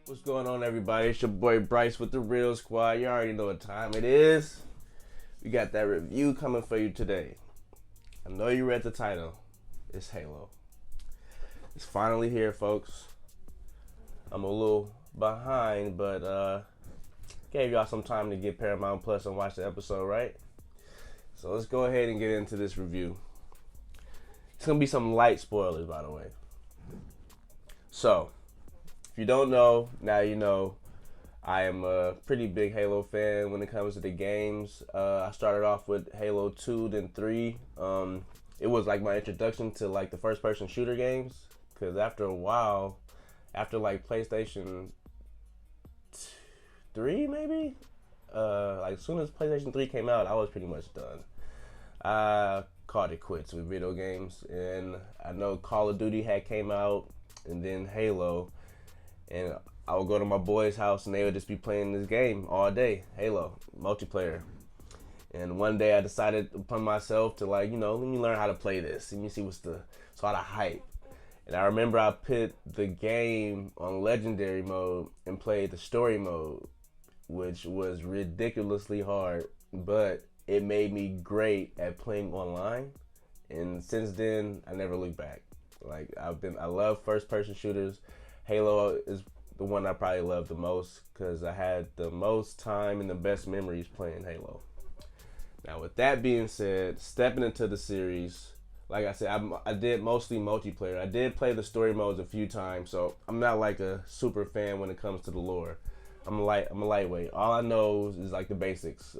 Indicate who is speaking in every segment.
Speaker 1: What's going on, everybody? It's your boy Bryce with the Real Squad. You already know what time it is. We got that review coming for you today. I know you read the title. It's Halo. It's finally here, folks. I'm a little behind, but gave y'all some time to get Paramount Plus and watch the episode, right? So let's go ahead and get into this review. It's gonna be some light spoilers, by the way. So, if you don't know, now you know. I am a pretty big Halo fan when it comes to the games. I started off with Halo 2, then 3. It was like my introduction to like the first person shooter games. Because after a while, after like PlayStation 3 maybe? Like as soon as PlayStation 3 came out, I was pretty much done. I called it quits with video games. And I know Call of Duty had came out, and then Halo. And I would go to my boy's house and they would just be playing this game all day, Halo, multiplayer. And one day I decided upon myself to let me learn how to play this. Let me see what's the sort of hype. And I remember I put the game on legendary mode and played the story mode, which was ridiculously hard, but it made me great at playing online. And since then, I never looked back. I love first person shooters. Halo is the one I probably love the most because I had the most time and the best memories playing Halo. Now, with that being said, stepping into the series, like I said, I did mostly multiplayer. I did play the story modes a few times, so I'm not like a super fan when it comes to the lore. I'm a lightweight. All I know is like the basics.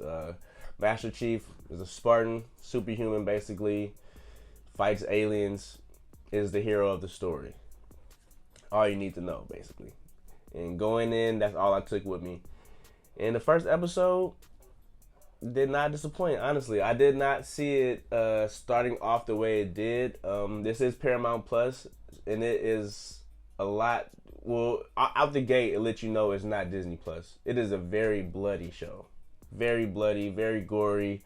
Speaker 1: Master Chief is a Spartan, superhuman basically, fights aliens, is the hero of the story. All you need to know, basically. And going in, that's all I took with me. And the first episode did not disappoint, honestly. I did not see it starting off the way it did. This is Paramount Plus, and it is a lot. Well, out the gate, it lets you know it's not Disney Plus. It is a very bloody show. Very bloody, very gory.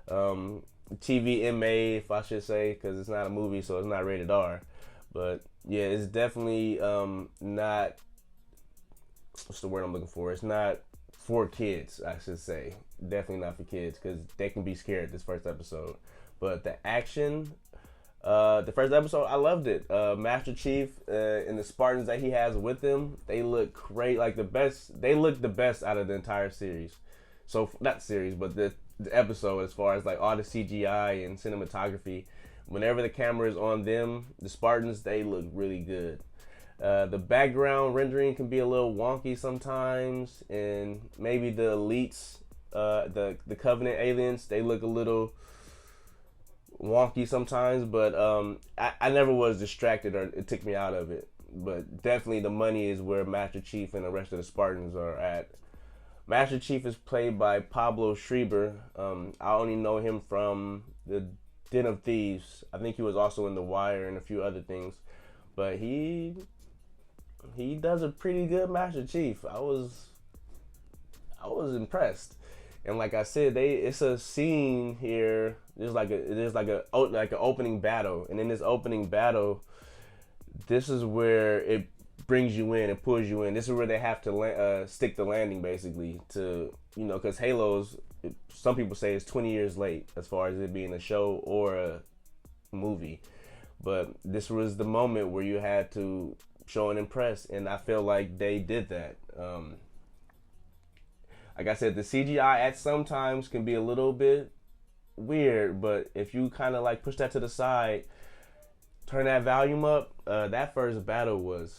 Speaker 1: TV MA, if I should say, because it's not a movie, so it's not rated R. But yeah, it's definitely not. What's the word I'm looking for? It's not for kids, I should say. Definitely not for kids because they can be scared this first episode. But the action, the first episode, I loved it. Master Chief and the Spartans that he has with him, they look great, like the best. They look the best out of the entire series. So not series, but the episode as far as like all the CGI and cinematography. Whenever the camera is on them, the Spartans, they look really good. The background rendering can be a little wonky sometimes, and maybe the elites, the Covenant aliens, they look a little wonky sometimes. But I never was distracted or it took me out of it. But definitely the money is where Master Chief and the rest of the Spartans are at. Master Chief is played by Pablo Schreiber. I only know him from the Den of Thieves. I think he was also in The Wire and a few other things. But he does a pretty good Master Chief. I was impressed. And like I said, it's a scene here. There's like an opening battle, and in this opening battle, this is where it brings you in and pulls you in. This is where they have to stick the landing, basically, to because Halo's, some people say it's 20 years late as far as it being a show or a movie, but this was the moment where you had to show and impress, and I feel like they did that. Like I said, the CGI at sometimes can be a little bit weird, but if you kind of like push that to the side, turn that volume up, that first battle was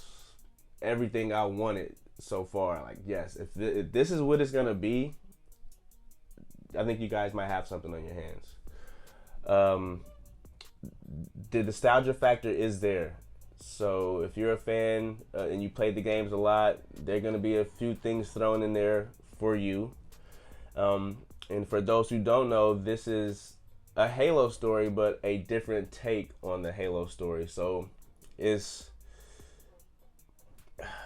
Speaker 1: everything I wanted so far. Like, yes, if this is what it's gonna be, I think you guys might have something on your hands. The nostalgia factor is there. So if you're a fan and you played the games a lot, there are going to be a few things thrown in there for you. And for those who don't know, this is a Halo story, but a different take on the Halo story. So it's,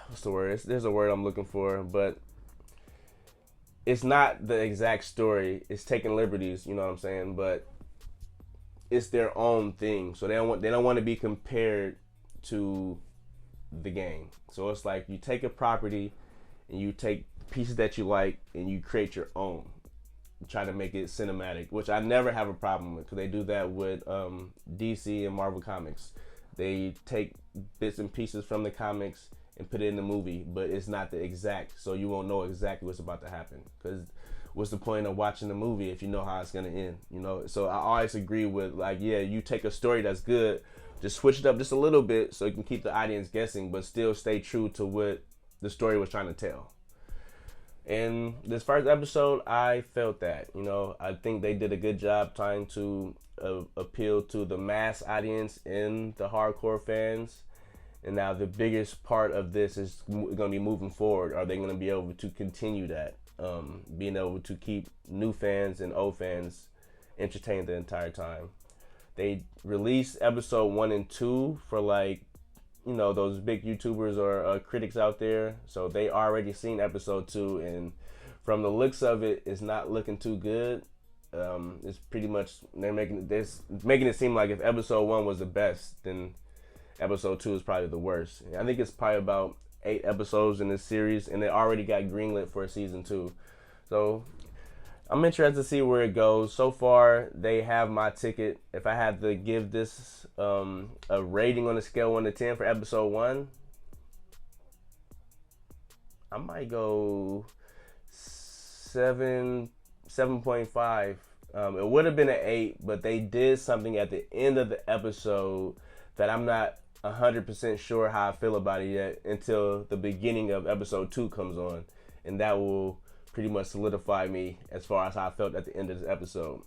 Speaker 1: what's the word? There's a word I'm looking for, but it's not the exact story. It's taking liberties, you know what I'm saying? But it's their own thing. So they don't want to be compared to the game. So it's like you take a property and you take pieces that you like and you create your own. Try to make it cinematic, which I never have a problem with because they do that with DC and Marvel Comics. They take bits and pieces from the comics and put it in the movie, but it's not the exact, so you won't know exactly what's about to happen. Because what's the point of watching the movie if you know how it's gonna end? You know, so I always agree with like, yeah, you take a story that's good, just switch it up just a little bit so you can keep the audience guessing, but still stay true to what the story was trying to tell. In this first episode, I felt that. You know, I think they did a good job trying to appeal to the mass audience and the hardcore fans. And now the biggest part of this is going to be moving forward. Are they going to be able to continue that? Being able to keep new fans and old fans entertained the entire time. They released episode 1 and 2 for like, you know, those big YouTubers or critics out there. So they already seen episode 2, and from the looks of it, it's not looking too good. It's pretty much, they're making it seem like if episode 1 was the best, then episode 2 is probably the worst. I think it's probably about 8 episodes in this series, and they already got greenlit for season 2. So I'm interested to see where it goes. So far, they have my ticket. If I had to give this a rating on a scale 1 to 10 for episode 1, I might go 7.5. It would have been an 8, but they did something at the end of the episode that I'm not 100% sure how I feel about it yet until the beginning of episode 2 comes on, and that will pretty much solidify me as far as how I felt at the end of this episode.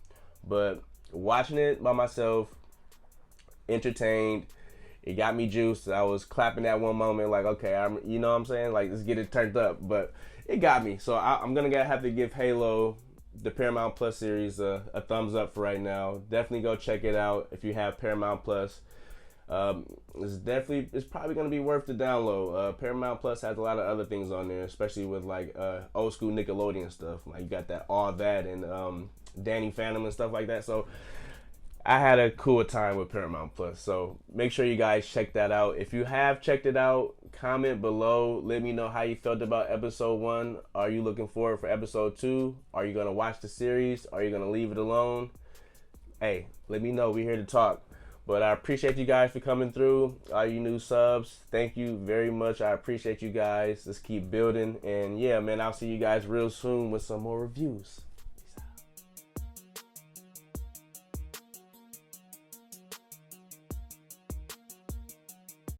Speaker 1: But watching it by myself, entertained, it got me juiced. I was clapping at one moment like, okay, you know what I'm saying? Like, let's get it turned up. But it got me. So I'm going to have to give Halo, the Paramount Plus series, a thumbs up for right now. Definitely go check it out if you have Paramount Plus. It's probably going to be worth the download. Paramount Plus has a lot of other things on there, especially with like old school Nickelodeon stuff. Like you got that All That and Danny Phantom and stuff like that. So I had a cool time with Paramount Plus. So make sure you guys check that out. If you have checked it out, comment below. Let me know how you felt about episode 1. Are you looking forward for episode 2? Are you going to watch the series? Are you going to leave it alone? Hey, let me know. We're here to talk. But I appreciate you guys for coming through. All you new subs, thank you very much. I appreciate you guys. Let's keep building. And yeah, man, I'll see you guys real soon with some more reviews.